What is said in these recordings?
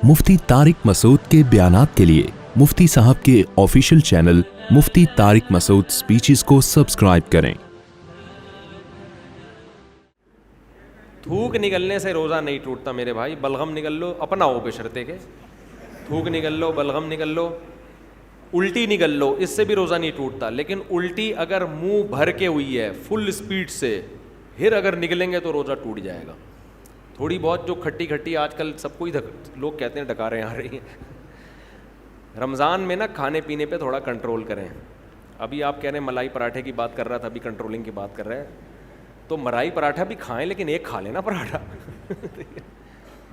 मुफ्ती तारिक मसूद के बयानात के लिए मुफ्ती साहब के ऑफिशियल चैनल मुफ्ती तारिक मसूद स्पीचेस को सब्सक्राइब करें। थूक निकलने से रोज़ा नहीं टूटता मेरे भाई, बलगम निकल लो अपना हो बशर्ते के, थूक निकल लो, बलगम निकल लो, उल्टी निकल लो, इससे भी रोज़ा नहीं टूटता। लेकिन उल्टी अगर मुंह भर के हुई है फुल स्पीड से, फिर अगर निकलेंगे तो रोज़ा टूट जाएगा। थोड़ी बहुत जो खट्टी खट्टी आजकल सबको ही लोग कहते हैं डकारें आ रही हैं, रमज़ान में ना खाने पीने पे थोड़ा कंट्रोल करें। अभी आप कह रहे हैं मलाई पराठे की बात कर रहा था, अभी कंट्रोलिंग की बात कर रहे हैं, तो मलाई पराठा भी खाएं लेकिन एक खा लेना पराठा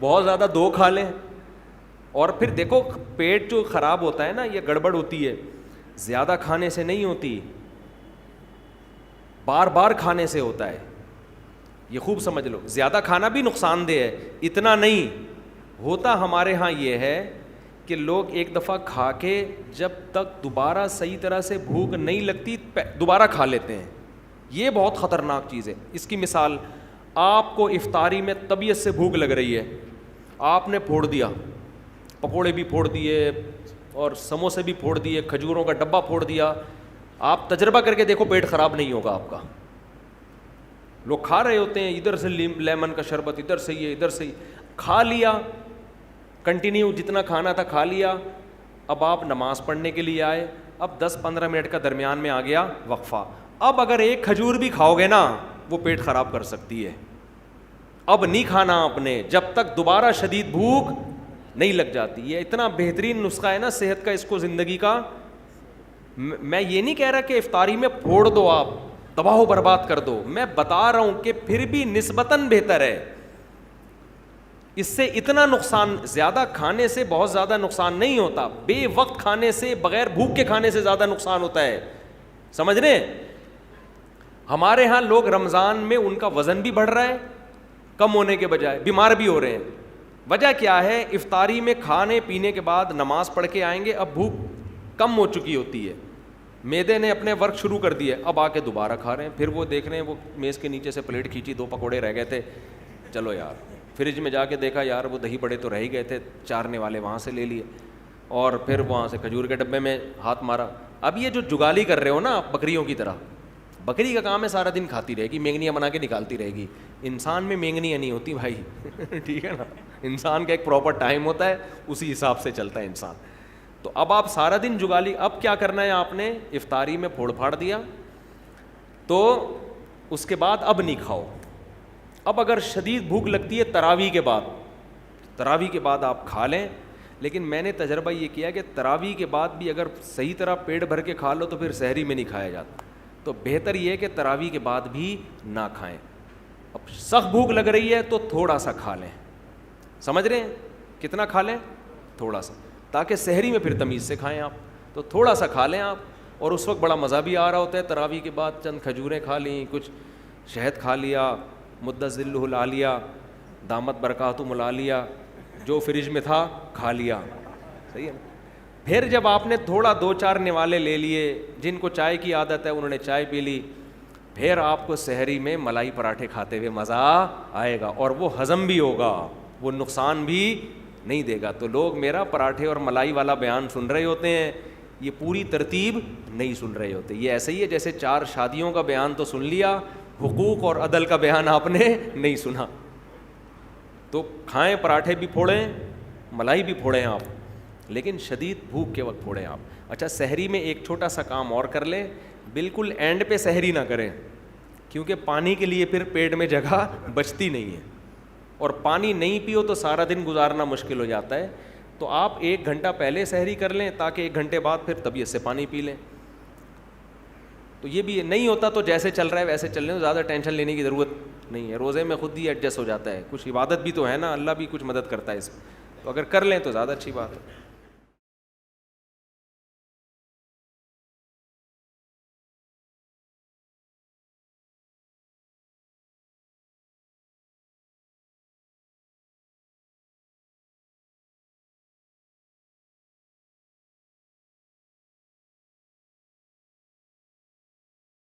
बहुत ज़्यादा दो खा लें। और फिर देखो पेट जो ख़राब होता है ना, ये गड़बड़ होती है, ज़्यादा खाने से नहीं होती, बार बार खाने से होता है। ये खूब समझ लो, ज़्यादा खाना भी नुकसानदेह है, इतना नहीं होता। हमारे यहाँ ये है कि लोग एक दफ़ा खा के जब तक दोबारा सही तरह से भूख नहीं लगती दोबारा खा लेते हैं। ये बहुत ख़तरनाक चीज़ है। इसकी मिसाल, आपको इफ्तारी में तबीयत से भूख लग रही है, आपने फोड़ दिया, पकोड़े भी फोड़ दिए और समोसे भी फोड़ दिए, खजूरों का डब्बा फोड़ दिया। आप तजर्बा करके देखो, पेट ख़राब नहीं होगा आपका। लोग खा रहे होते हैं, इधर से लेमन का शरबत, इधर से ये, इधर से खा लिया, कंटिन्यू जितना खाना था खा लिया। अब आप नमाज़ पढ़ने के लिए आए, अब 10-15 मिनट का दरमियान में आ गया वक्फ़ा। अब अगर एक खजूर भी खाओगे ना, वो पेट ख़राब कर सकती है। अब नहीं खाना आपने जब तक दोबारा शदीद भूख नहीं लग जाती। ये इतना बेहतरीन नुस्खा है ना सेहत का, इसको ज़िंदगी का। मैं ये नहीं कह रहा कि इफ्तारी में फोड़ दो, आप तबाह बर्बाद कर दो, मैं बता रहा हूँ कि फिर भी निस्बतन बेहतर है। इससे इतना नुकसान, ज़्यादा खाने से बहुत ज़्यादा नुकसान नहीं होता, बेवक्त खाने से, बग़ैर भूख के खाने से ज़्यादा नुकसान होता है। समझ रहे हैं? हमारे यहाँ लोग रमज़ान में उनका वज़न भी बढ़ रहा है, कम होने के बजाय बीमार भी हो रहे हैं। वजह क्या है? इफ्तारी में खाने पीने के बाद नमाज पढ़ के आएंगे, अब भूख कम हो चुकी होती है, मैदे ने अपने वर्क शुरू कर दिए, अब आके दोबारा खा रहे हैं। फिर वो देख रहे हैं, वो मेज़ के नीचे से प्लेट खींची, 2 पकोड़े रह गए थे, चलो यार, फ्रिज में जाके देखा, यार वो दही बड़े तो रह ही गए थे, चारने वाले वहाँ से ले लिए, और फिर वहाँ से खजूर के डब्बे में हाथ मारा। अब ये जो जुगाली कर रहे हो ना आप, बकरियों की तरह, बकरी का काम है सारा दिन खाती रहेगी, मेंगनियाँ बना के निकालती रहेगी। इंसान में मेंगनियाँ नहीं होती भाई ठीक है ना, इंसान का एक प्रॉपर टाइम होता है, उसी हिसाब से चलता है इंसान। तो अब आप सारा दिन जुगाली, अब क्या करना है आपने, इफ्तारी में फोड़ फाड़ दिया तो उसके बाद अब नहीं खाओ। अब अगर शदीद भूख लगती है तरावी के बाद आप खा लें। लेकिन मैंने तजर्बा ये किया कि तरावी के बाद भी अगर सही तरह पेट भर के खा लो तो फिर सहरी में नहीं खाया जाता। तो बेहतर ये है कि तरावी के बाद भी ना खाएं। अब सख्त भूख लग रही है तो थोड़ा सा खा लें, समझ रहे हैं? कितना खा लें? थोड़ा सा, ताकि सहरी में फिर तमीज़ से खाएं आप। तो थोड़ा सा खा लें आप, और उस वक्त बड़ा मज़ा भी आ रहा होता है। तरावी के बाद चंद खजूरें खा लीं, कुछ शहद खा लिया, मुद्दज़िल्लुहु ला लिया, दामत बरकातु मुला लिया, जो फ्रिज में था खा लिया, सही है। फिर जब आपने थोड़ा 2-4 निवाले ले लिए, जिनको चाय की आदत है उन्होंने चाय पी ली, फिर आपको सहरी में मलाई पराठे खाते हुए मज़ा आएगा, और वो हज़म भी होगा, वो नुकसान भी नहीं देगा। तो लोग मेरा पराठे और मलाई वाला बयान सुन रहे होते हैं, ये पूरी तरतीब नहीं सुन रहे होते। ये ऐसे ही है जैसे 4 शादियों का बयान तो सुन लिया, हुकूक और अदल का बयान आपने नहीं सुना। तो खाएं, पराठे भी फोड़ें, मलाई भी फोड़ें आप, लेकिन शदीद भूख के वक्त फोड़ें आप। अच्छा, सहरी में एक छोटा सा काम और कर लें, बिल्कुल एंड पे सहरी ना करें, क्योंकि पानी के लिए फिर पेट में जगह बचती नहीं है, और पानी नहीं पियो तो सारा दिन गुजारना मुश्किल हो जाता है। तो आप 1 घंटा पहले सहरी कर लें, ताकि 1 घंटे बाद फिर तबीयत से पानी पी लें। तो ये भी नहीं होता तो जैसे चल रहा है वैसे चल रहे, ज़्यादा टेंशन लेने की ज़रूरत नहीं है। रोज़े में खुद ही एडजस्ट हो जाता है, कुछ इबादत भी तो है ना, अल्लाह भी कुछ मदद करता है इसमें, तो अगर कर लें तो ज़्यादा अच्छी बात है।